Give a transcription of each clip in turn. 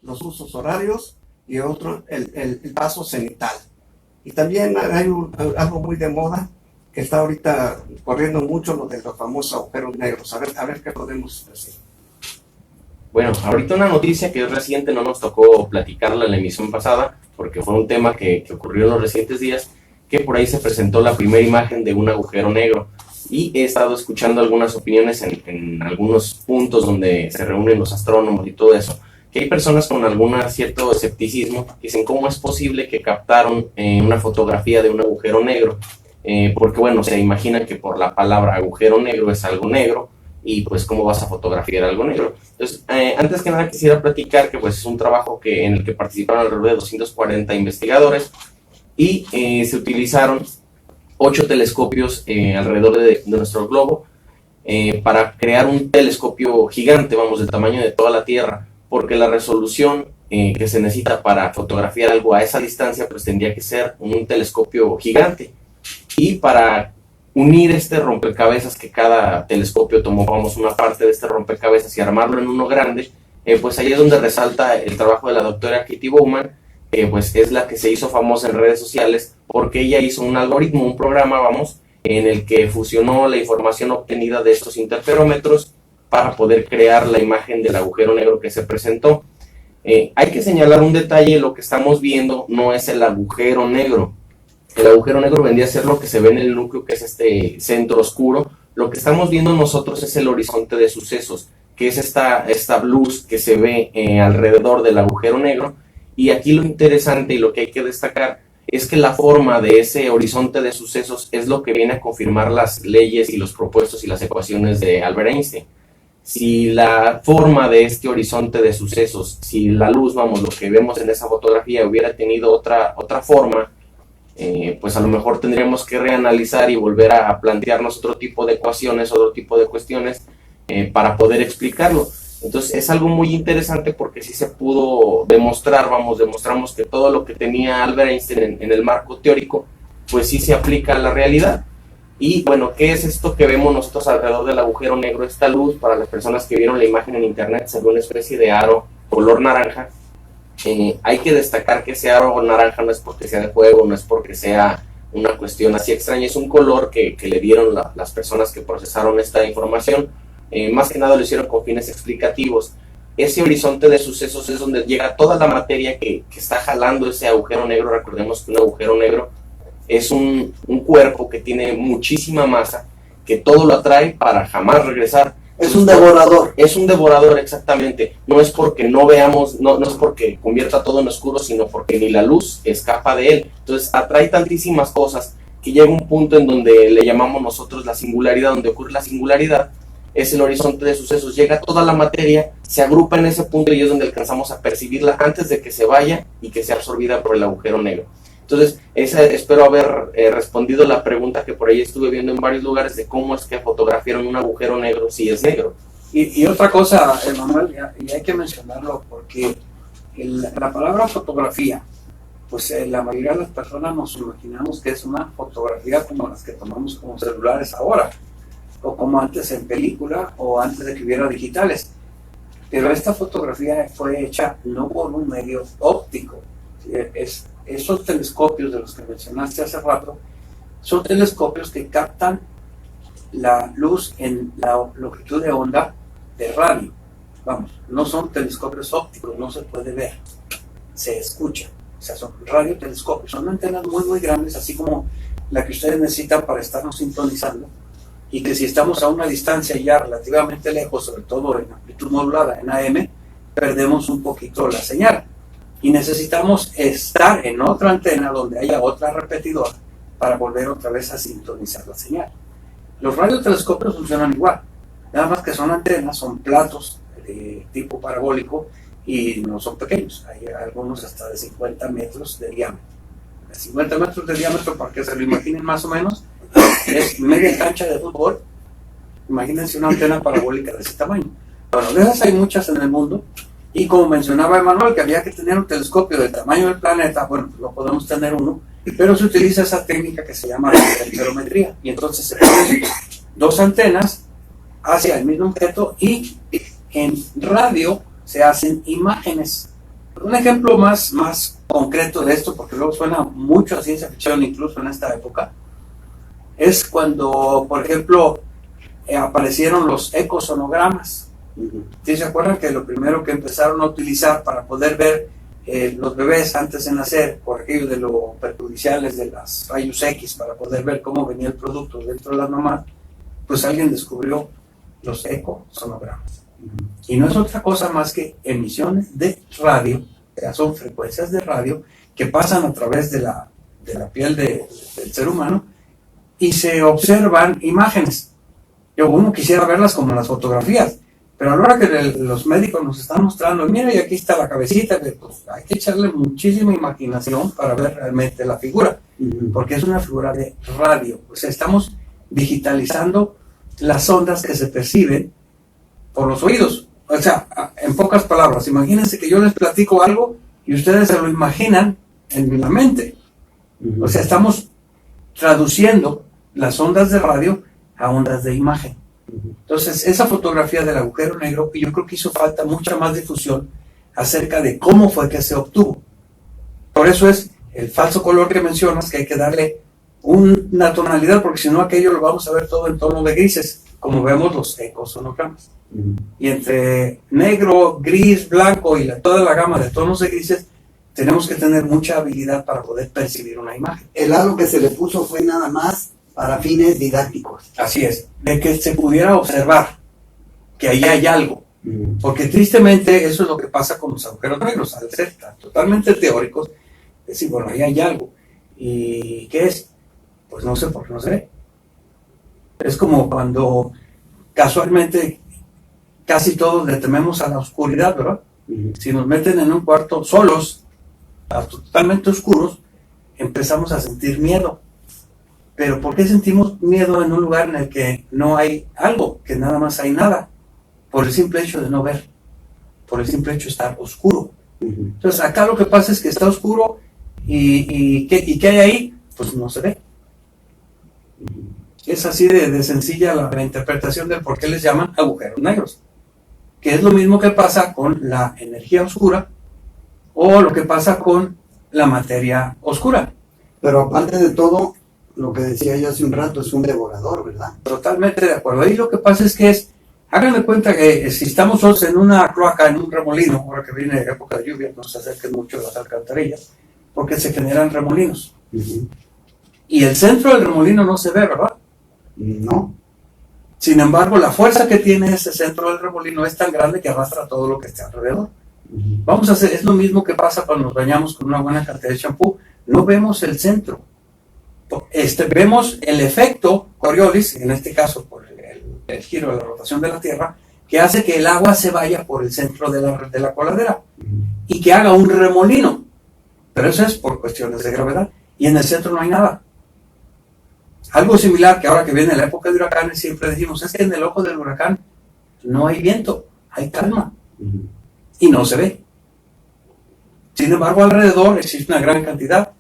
los usos horarios y otro el paso cenital. Y también hay algo muy de moda que está ahorita corriendo mucho, lo de los famosos agujeros negros. A ver qué podemos decir. Bueno, ahorita una noticia que es reciente, no nos tocó platicarla en la emisión pasada, porque fue un tema que ocurrió en los recientes días, que por ahí se presentó la primera imagen de un agujero negro. Y he estado escuchando algunas opiniones en algunos puntos donde se reúnen los astrónomos y todo eso, que hay personas con algún cierto escepticismo que dicen cómo es posible que captaron una fotografía de un agujero negro, porque bueno, se imaginan que por la palabra agujero negro es algo negro, y pues cómo vas a fotografiar algo negro. Entonces, antes que nada quisiera platicar que pues es un trabajo en el que participaron alrededor de 240 investigadores, y se utilizaron 8 telescopios alrededor de nuestro globo para crear un telescopio gigante, vamos, del tamaño de toda la Tierra, porque la resolución que se necesita para fotografiar algo a esa distancia pues tendría que ser un telescopio gigante. Y para unir este rompecabezas, que cada telescopio tomó, vamos, una parte de este rompecabezas y armarlo en uno grande, pues ahí es donde resalta el trabajo de la doctora Kitty Bowman, pues es la que se hizo famosa en redes sociales porque ella hizo un algoritmo, un programa, vamos, en el que fusionó la información obtenida de estos interferómetros para poder crear la imagen del agujero negro que se presentó. Hay que señalar un detalle: lo que estamos viendo no es el agujero negro. El agujero negro vendría a ser lo que se ve en el núcleo, que es este centro oscuro. Lo que estamos viendo nosotros es el horizonte de sucesos, que es esta luz que se ve alrededor del agujero negro. Y aquí lo interesante y lo que hay que destacar es que la forma de ese horizonte de sucesos es lo que viene a confirmar las leyes y los propuestos y las ecuaciones de Albert Einstein. Si la forma de este horizonte de sucesos, si la luz, vamos, lo que vemos en esa fotografía hubiera tenido otra forma, pues a lo mejor tendríamos que reanalizar y volver a plantearnos otro tipo de ecuaciones, otro tipo de cuestiones para poder explicarlo. Entonces es algo muy interesante porque sí se pudo demostrar, demostramos que todo lo que tenía Albert Einstein en el marco teórico, pues sí se aplica a la realidad. Y bueno, ¿qué es esto que vemos nosotros alrededor del agujero negro? Esta luz, para las personas que vieron la imagen en internet, se ve una especie de aro color naranja. Hay que destacar que ese aro naranja no es porque sea de juego, no es porque sea una cuestión así extraña, es un color que le dieron las personas que procesaron esta información. Más que nada lo hicieron con fines explicativos. Ese horizonte de sucesos es donde llega toda la materia que está jalando ese agujero negro. Recordemos que un agujero negro es un cuerpo que tiene muchísima masa, que todo lo atrae para jamás regresar. Es un devorador. Es un devorador, exactamente. No es porque no veamos, no es porque convierta todo en oscuro, sino porque ni la luz escapa de él. Entonces atrae tantísimas cosas que llega un punto en donde le llamamos nosotros la singularidad, donde ocurre la singularidad. Es el horizonte de sucesos, llega toda la materia, se agrupa en ese punto y es donde alcanzamos a percibirla antes de que se vaya y que sea absorbida por el agujero negro. Entonces, espero haber respondido la pregunta que por ahí estuve viendo en varios lugares de cómo es que fotografiaron un agujero negro si es negro. Y otra cosa, Emanuel, y hay que mencionarlo porque la palabra fotografía, pues la mayoría de las personas nos imaginamos que es una fotografía como las que tomamos como celulares ahora, o como antes en película, o antes de que hubiera digitales. Pero esta fotografía fue hecha no por un medio óptico. Esos telescopios de los que mencionaste hace rato, son telescopios que captan la luz en la longitud de onda de radio. Vamos, no son telescopios ópticos, no se puede ver, se escucha. O sea, son radiotelescopios, son antenas muy, muy grandes, así como la que ustedes necesitan para estarnos sintonizando. Y que si estamos a una distancia ya relativamente lejos, sobre todo en amplitud modulada, en AM, perdemos un poquito la señal. Y necesitamos estar en otra antena donde haya otra repetidora para volver otra vez a sintonizar la señal. Los radiotelescopios funcionan igual, nada más que son antenas, son platos de tipo parabólico y no son pequeños. Hay algunos hasta de 50 metros de diámetro. 50 metros de diámetro, para que se lo imaginen más o menos, es media cancha de fútbol. Imagínense una antena parabólica de ese tamaño. Bueno, de esas hay muchas en el mundo, y como mencionaba Emanuel, que había que tener un telescopio del tamaño del planeta. Bueno, pues lo podemos tener uno, pero se utiliza esa técnica que se llama la interferometría, y entonces se ponen dos antenas hacia el mismo objeto, y en radio se hacen imágenes. Un ejemplo más concreto de esto, porque luego suena mucho a ciencia ficción incluso en esta época, es cuando, por ejemplo, aparecieron los ecosonogramas. ¿Sí se acuerdan que lo primero que empezaron a utilizar para poder ver los bebés antes de nacer, por aquello de lo perjudiciales de las rayos X, para poder ver cómo venía el producto dentro de las mamás, pues alguien descubrió los ecosonogramas? Y no es otra cosa más que emisiones de radio, o sea, son frecuencias de radio que pasan a través de la piel del ser humano y se observan imágenes. Uno quisiera verlas como las fotografías, pero a la hora que los médicos nos están mostrando, mira, y aquí está la cabecita, pues hay que echarle muchísima imaginación para ver realmente la figura, porque es una figura de radio. O sea, estamos digitalizando las ondas que se perciben por los oídos. O sea, en pocas palabras, imagínense que yo les platico algo y ustedes se lo imaginan en la mente. O sea, estamos traduciendo las ondas de radio a ondas de imagen. Entonces, esa fotografía del agujero negro, yo creo que hizo falta mucha más difusión acerca de cómo fue que se obtuvo. Por eso es el falso color que mencionas, que hay que darle una tonalidad, porque si no aquello lo vamos a ver todo en tono de grises, como vemos los ecosonogramas. Y entre negro, gris, blanco y toda la gama de tonos de grises, tenemos que tener mucha habilidad para poder percibir una imagen. El halo que se le puso fue nada más para fines didácticos. Así es, de que se pudiera observar que ahí hay algo. Porque tristemente eso es lo que pasa con los agujeros negros, al ser totalmente teóricos, es decir, bueno, ahí hay algo. ¿Y qué es? Pues no sé por qué no se ve. Es como cuando casualmente casi todos le tememos a la oscuridad, ¿verdad? Si nos meten en un cuarto solos, totalmente oscuros, empezamos a sentir miedo. Pero ¿por qué sentimos miedo en un lugar en el que no hay algo, que nada más hay nada? Por el simple hecho de no ver, por el simple hecho de estar oscuro. Entonces acá lo que pasa es que está oscuro y ¿qué hay ahí? Pues no se ve. Es así de sencilla la interpretación del por qué les llaman agujeros negros, que es lo mismo que pasa con la energía oscura o lo que pasa con la materia oscura. Pero aparte de todo, lo que decía yo hace un rato, es un devorador, ¿verdad? Totalmente de acuerdo. Ahí lo que pasa es que hagan de cuenta que si estamos todos en una cloaca, en un remolino, ahora que viene época de lluvia, no se acerquen mucho a las alcantarillas, porque se generan remolinos. Y el centro del remolino no se ve, ¿verdad? No. Sin embargo, la fuerza que tiene ese centro del remolino es tan grande que arrastra todo lo que esté alrededor. Vamos a hacer, es lo mismo que pasa cuando nos bañamos con una buena cantidad de champú. No vemos el centro. Vemos el efecto Coriolis, en este caso por el giro de la rotación de la Tierra, que hace que el agua se vaya por el centro de la coladera y que haga un remolino. Pero eso es por cuestiones de gravedad. Y en el centro no hay nada. Algo similar que ahora que viene la época de huracanes siempre decimos, es que en el ojo del huracán no hay viento, hay calma y no se ve. Sin embargo, alrededor existe una gran cantidad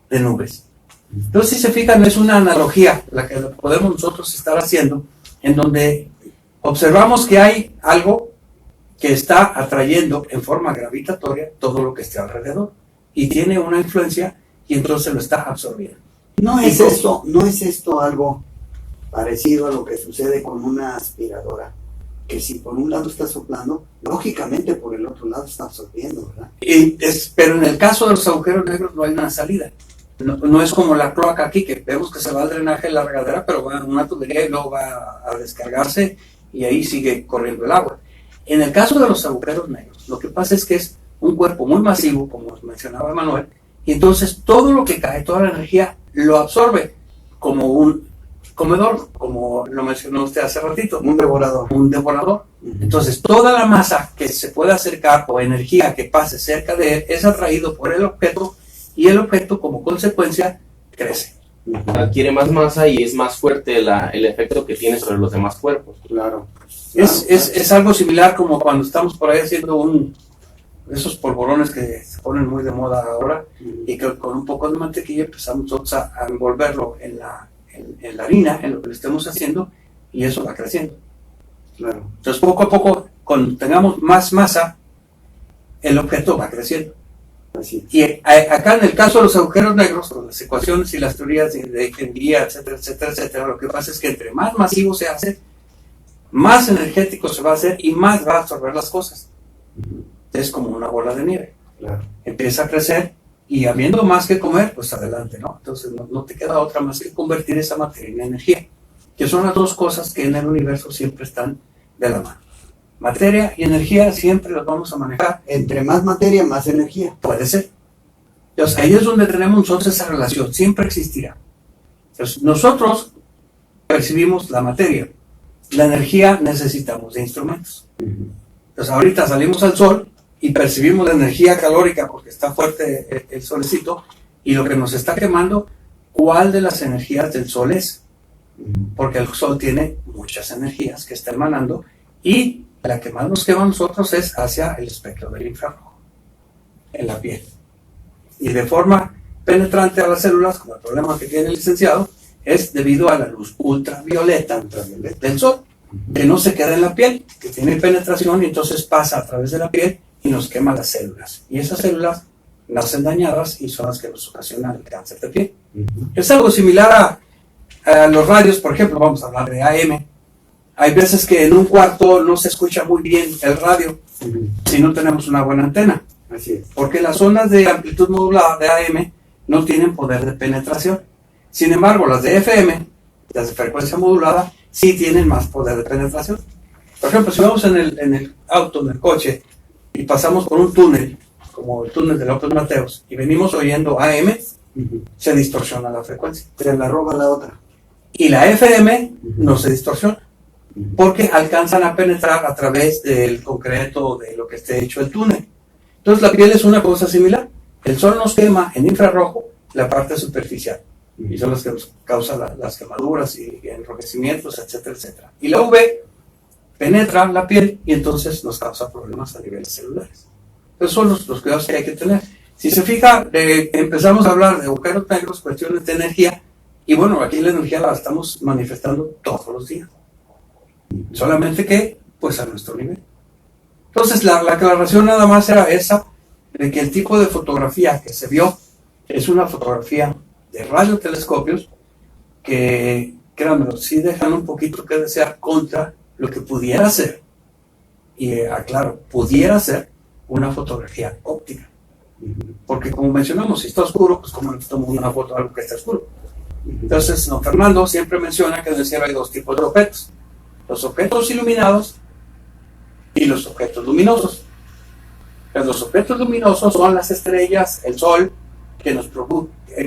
de nubes. Entonces, si se fijan, es una analogía la que podemos nosotros estar haciendo, en donde observamos que hay algo que está atrayendo en forma gravitatoria todo lo que esté alrededor y tiene una influencia y entonces lo está absorbiendo. ¿No es esto algo parecido a lo que sucede con una aspiradora? Que si por un lado está soplando, lógicamente por el otro lado está absorbiendo, ¿verdad? Pero en el caso de los agujeros negros no hay una salida. No es como la cloaca aquí, que vemos que se va al drenaje de la regadera, pero va a una tubería y luego va a descargarse y ahí sigue corriendo el agua. En el caso de los agujeros negros, lo que pasa es que es un cuerpo muy masivo, como mencionaba Manuel, y entonces todo lo que cae, toda la energía, lo absorbe como un comedor, como lo mencionó usted hace ratito. Un devorador. Un devorador. Entonces, toda la masa que se puede acercar o energía que pase cerca de él es atraído por el objeto y el objeto, como consecuencia, crece. Adquiere más masa y es más fuerte el efecto que tiene sobre los demás cuerpos. Claro. Es algo similar como cuando estamos por ahí haciendo esos polvorones que se ponen muy de moda ahora y que con un poco de mantequilla empezamos nosotros a envolverlo en la harina, en lo que le estemos haciendo, y eso va creciendo. Claro. Entonces, poco a poco, cuando tengamos más masa, el objeto va creciendo. Así. Y acá en el caso de los agujeros negros, con las ecuaciones y las teorías de ingeniería, etcétera, etcétera, etcétera, lo que pasa es que entre más masivo se hace, más energético se va a hacer y más va a absorber las cosas. Es como una bola de nieve. Claro. Empieza a crecer y habiendo más que comer, pues adelante, ¿no? Entonces no te queda otra más que convertir esa materia en energía, que son las dos cosas que en el universo siempre están de la mano. Materia y energía siempre las vamos a manejar. Entre más materia, más energía. Puede ser. Entonces, ahí es donde tenemos entonces esa relación, siempre existirá. Entonces, nosotros percibimos la materia, la energía necesitamos de instrumentos. Entonces, ahorita salimos al sol y percibimos la energía calórica porque está fuerte el solecito y lo que nos está quemando, ¿cuál de las energías del sol es? Porque el sol tiene muchas energías que está emanando y la que más nos quema a nosotros es hacia el espectro del infrarrojo, en la piel. Y de forma penetrante a las células, como el problema que tiene el licenciado, es debido a la luz ultravioleta del sol, que no se queda en la piel, que tiene penetración y entonces pasa a través de la piel y nos quema las células. Y esas células nacen dañadas y son las que nos ocasionan el cáncer de piel. Es algo similar a los radios, por ejemplo, vamos a hablar de AM. Hay veces que en un cuarto no se escucha muy bien el radio si no tenemos una buena antena. Así es. Porque las ondas de amplitud modulada de AM no tienen poder de penetración. Sin embargo, las de FM, las de frecuencia modulada, sí tienen más poder de penetración. Por ejemplo, si vamos en el auto, en el coche, y pasamos por un túnel, como el túnel de López Mateos, y venimos oyendo AM, se distorsiona la frecuencia. Se la roba la otra. Y la FM no se distorsiona, porque alcanzan a penetrar a través del concreto de lo que esté hecho el túnel. Entonces la piel es una cosa similar. El sol nos quema en infrarrojo la parte superficial y son las que nos causan las quemaduras y enrojecimientos, etcétera, etcétera. Y la UV penetra la piel y entonces nos causa problemas a niveles celulares. Esos son los cuidados que hay que tener. Si se fija, empezamos a hablar de agujeros negros, cuestiones de energía, y bueno, aquí la energía la estamos manifestando todos los días. Solamente que, pues a nuestro nivel. Entonces la aclaración nada más era esa, de que el tipo de fotografía que se vio es una fotografía de radiotelescopios que, créanmelo, sí dejan un poquito que desear contra lo que pudiera ser, y aclaro, pudiera ser una fotografía óptica. Porque como mencionamos, si está oscuro, pues como tomo una foto de algo que está oscuro. Entonces, don Fernando siempre menciona que en el cielo hay dos tipos de objetos: los objetos iluminados y los objetos luminosos. Pues los objetos luminosos son las estrellas, el sol, que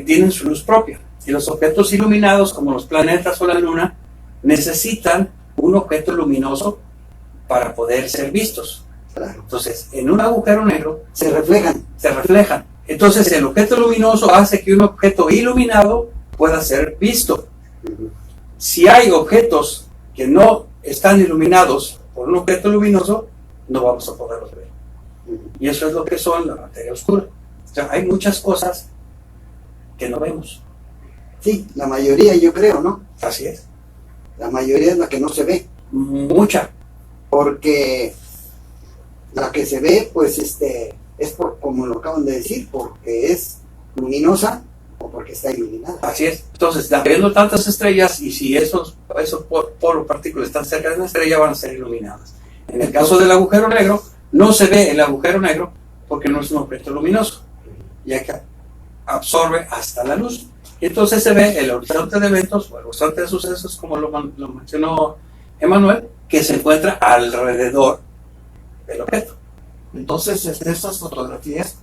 tienen su luz propia. Y los objetos iluminados, como los planetas o la luna, necesitan un objeto luminoso para poder ser vistos. Entonces, en un agujero negro Se reflejan. se reflejan. Entonces, el objeto luminoso hace que un objeto iluminado pueda ser visto. Si hay objetos que no están iluminados por un objeto luminoso, no vamos a poderlos ver. Y eso es lo que son la materia oscura. O sea, hay muchas cosas que no vemos. Sí, la mayoría yo creo, ¿no? Así es. La mayoría es la que no se ve. Mucha. Porque la que se ve, pues es por, como lo acaban de decir, porque es luminosa o porque está iluminada. Así es. Entonces, habiendo tantas estrellas, y si esos polvo partículas están cerca de una estrella, van a ser iluminadas. En el caso del agujero negro, no se ve el agujero negro porque no es un objeto luminoso, ya que absorbe hasta la luz. Y entonces se ve el horizonte de eventos o el horizonte de sucesos, como lo mencionó Emanuel, que se encuentra alrededor del objeto. Entonces, estas fotografías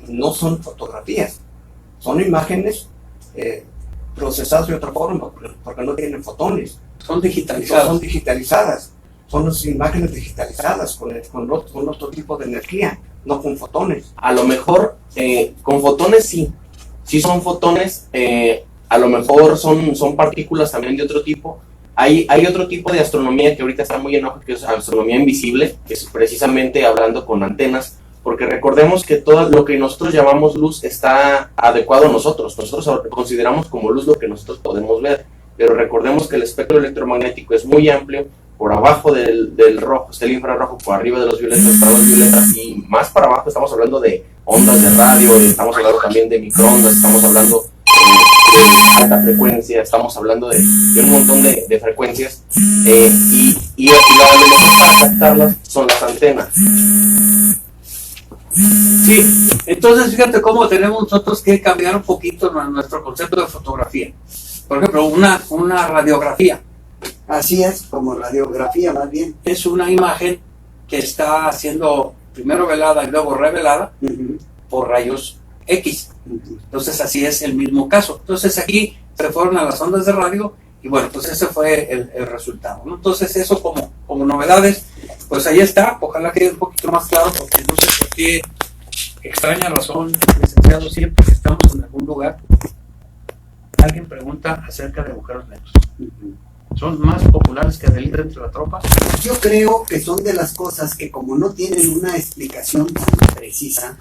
no son fotografías, son imágenes procesadas de otra forma, porque no tienen fotones. Son digitalizados. Son digitalizadas, son las imágenes digitalizadas con otro tipo de energía, no con fotones. A lo mejor con fotones sí son fotones, a lo mejor son partículas también de otro tipo. Hay otro tipo de astronomía que ahorita está muy en auge, que es astronomía invisible, que es precisamente hablando con antenas, porque recordemos que todo lo que nosotros llamamos luz está adecuado a nosotros. Nosotros consideramos como luz lo que nosotros podemos ver, pero recordemos que el espectro electromagnético es muy amplio por abajo del rojo está el infrarrojo, por arriba de los violetas están los violetas, y más para abajo estamos hablando de ondas de radio, estamos hablando también de microondas, estamos hablando de alta frecuencia, estamos hablando de un montón de frecuencias, y lo que para captarlas son las antenas. Sí, entonces fíjate cómo tenemos nosotros que cambiar un poquito nuestro concepto de fotografía. Por ejemplo, una radiografía Así es, como radiografía más bien. es una imagen que está siendo primero velada y luego revelada por rayos X. Entonces así es el mismo caso. Entonces aquí se fueron a las ondas de radio y bueno, pues ese fue el resultado, ¿no? Entonces eso como novedades, pues ahí está. Ojalá quede un poquito más claro, porque no sé por qué extraña razón, licenciado, siempre que estamos en algún lugar, alguien pregunta acerca de agujeros negros. Son más populares que delito entre la tropa. Yo creo que son de las cosas que, como no tienen una explicación tan precisa,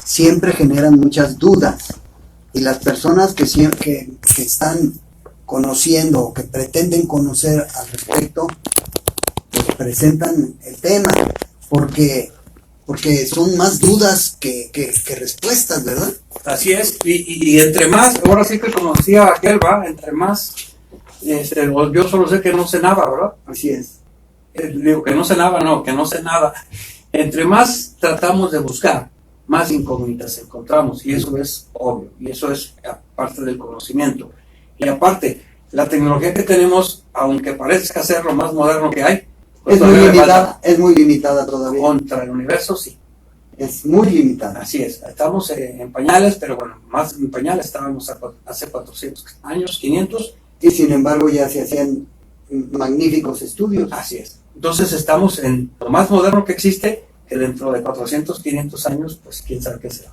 siempre generan muchas dudas. Y las personas que están conociendo o que pretenden conocer al respecto, pues presentan el tema, porque son más dudas que respuestas, ¿verdad? Así es, y entre más, ahora sí que como decía aquel, entre más, yo solo sé que no sé nada, ¿verdad? Así es. Digo que no sé nada, no, que no sé nada. Entre más tratamos de buscar, más incógnitas encontramos, y eso es obvio, y eso es parte del conocimiento. Y aparte, la tecnología que tenemos, aunque parezca ser lo más moderno que hay, pues es muy limitada todavía. Contra el universo, sí. Es muy limitada. Así es, estamos en pañales, pero bueno, más en pañales estábamos hace 400 años, 500. Y sin embargo ya se hacían magníficos estudios. Así es. Entonces estamos en lo más moderno que existe, que dentro de 400, 500 años, pues quién sabe qué será.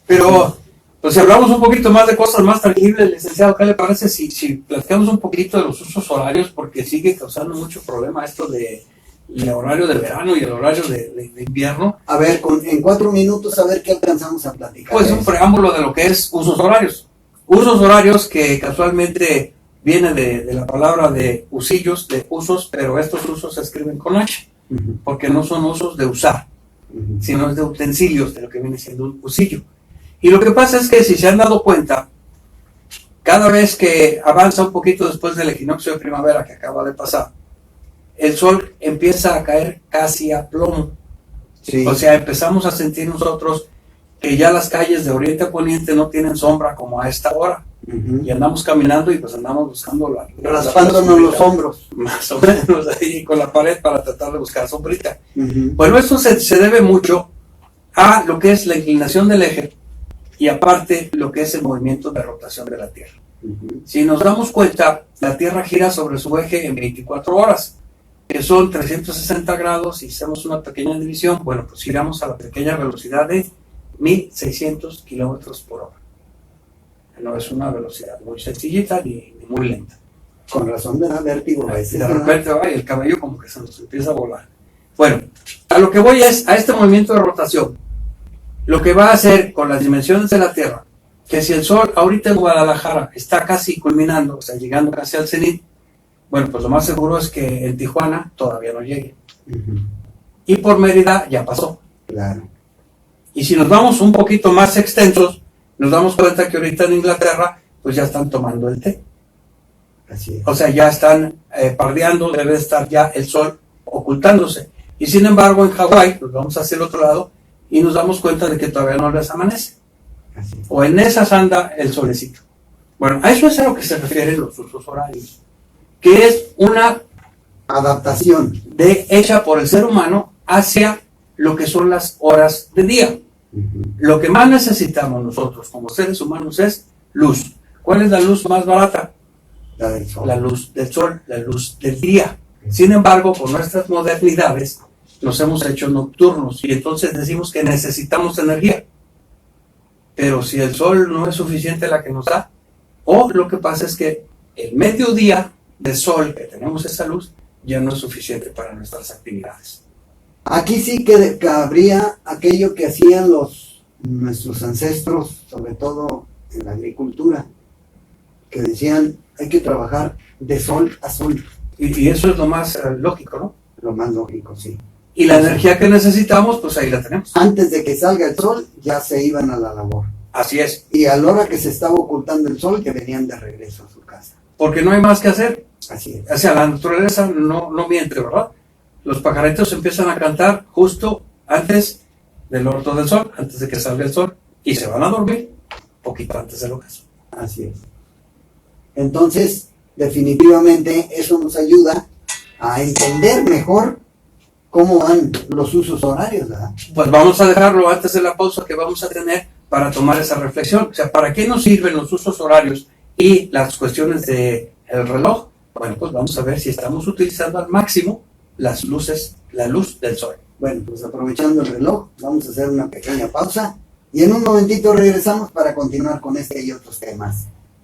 Pero, pues si hablamos un poquito más de cosas más tangibles, licenciado, ¿qué le parece si platicamos un poquito de los usos horarios? Porque sigue causando mucho problema esto de el horario de verano y el horario de invierno. A ver, en 4 minutos, a ver qué alcanzamos a platicar. Pues un preámbulo de lo que es usos horarios. Usos horarios que casualmente viene de la palabra de usillos, de usos, pero estos usos se escriben con H, porque no son usos de usar, sino es de utensilios, de lo que viene siendo un usillo. Y lo que pasa es que, si se han dado cuenta, cada vez que avanza un poquito después del equinoccio de primavera que acaba de pasar, el sol empieza a caer casi a plomo. Sí. O sea, empezamos a sentir nosotros que ya las calles de oriente a poniente no tienen sombra como a esta hora. Y andamos caminando y pues andamos buscando raspándonos los hombros. Más o menos ahí con la pared para tratar de buscar sombrita. Bueno, esto se debe mucho a lo que es la inclinación del eje y aparte lo que es el movimiento de rotación de la Tierra. Si nos damos cuenta, la Tierra gira sobre su eje en 24 horas, que son 360 grados, y hacemos una pequeña división, bueno, pues giramos a la pequeña velocidad de 1600 kilómetros por hora. No es una velocidad muy sencillita ni muy lenta. Con razón me da vértigo a veces. De repente el cabello como que se nos empieza a volar. Bueno, a lo que voy es a este movimiento de rotación. Lo que va a hacer con las dimensiones de la Tierra, que si el Sol ahorita en Guadalajara está casi culminando, o sea, llegando casi al cenit, bueno, pues lo más seguro es que en Tijuana todavía no llegue. Y por Mérida ya pasó. Claro. Y si nos vamos un poquito más extensos, nos damos cuenta que ahorita en Inglaterra, pues ya están tomando el té. Así es. O sea, ya están pardeando, debe estar ya el sol ocultándose. Y sin embargo, en Hawái, nos vamos hacia el otro lado y nos damos cuenta de que todavía no les amanece. Así es. O en esas anda el solecito. Bueno, a eso es a lo que se refieren los usos horarios, que es una adaptación hecha por el ser humano hacia lo que son las horas de día. Lo que más necesitamos nosotros como seres humanos es luz. ¿Cuál es la luz más barata? La del sol. La luz del sol, la luz del día. Sin embargo, con nuestras modernidades nos hemos hecho nocturnos y entonces decimos que necesitamos energía. Pero si el sol no es suficiente la que nos da, o lo que pasa es que el mediodía de sol que tenemos esa luz ya no es suficiente para nuestras actividades. Aquí sí que cabría aquello que hacían nuestros ancestros, sobre todo en la agricultura, que decían hay que trabajar de sol a sol. Y eso es lo más lógico, ¿no? Lo más lógico, sí. Y la energía que necesitamos, pues ahí la tenemos. Antes de que salga el sol, ya se iban a la labor. Así es. Y a la hora que se estaba ocultando el sol, que venían de regreso a su casa. Porque no hay más que hacer. Así es. O sea, la naturaleza no miente, ¿verdad? Los pajaritos empiezan a cantar justo antes del orto del sol, antes de que salga el sol, y se van a dormir poquito antes del ocaso. Así es. Entonces, definitivamente eso nos ayuda a entender mejor cómo van los usos horarios, ¿verdad? Pues vamos a dejarlo antes de la pausa que vamos a tener para tomar esa reflexión. O sea, ¿para qué nos sirven los usos horarios y las cuestiones del reloj? Bueno, pues vamos a ver si estamos utilizando al máximo la luz del sol. Bueno, pues aprovechando el reloj, vamos a hacer una pequeña pausa y en un momentito regresamos para continuar con este y otros temas.